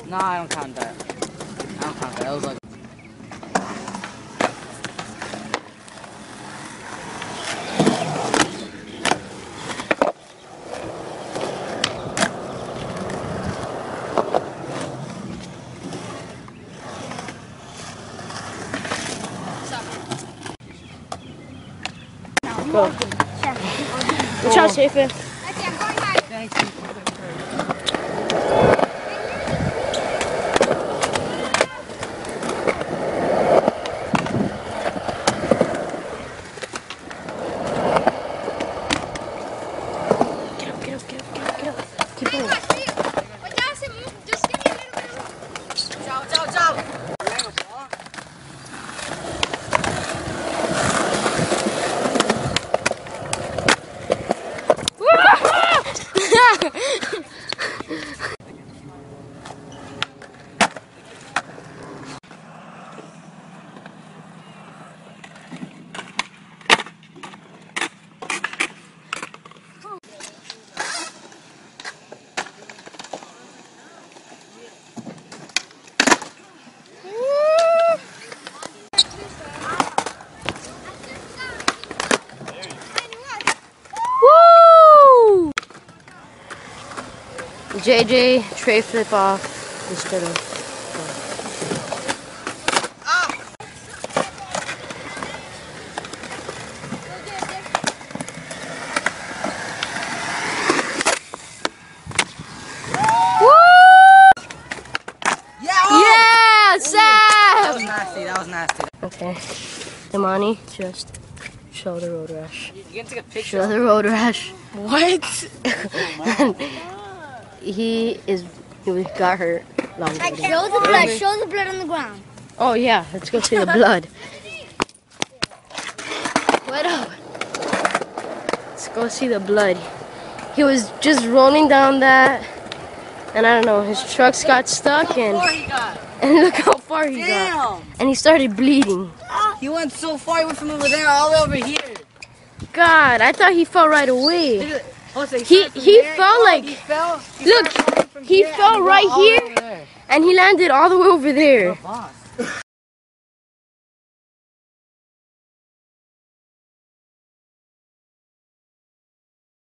No, I don't count that. I don't count that. That was like. Go. Watch out, Safer. Get up. Keep going. JJ tray flip off instead of. Yeah, Sam! That was nasty. Okay, Imani, just show the road rash. You can take a picture. Show the road rash. What? He got hurt. Like, show the blood. Show the blood on the ground. Oh yeah, let's go see the blood. What up? Let's go see the blood. He was just rolling down that, and I don't know, his trucks got stuck, and look how far he got. And he started bleeding. He went so far, he went from over there all over here. God, I thought he fell right away. He fell like, look, he fell right here, and he landed all the way over there.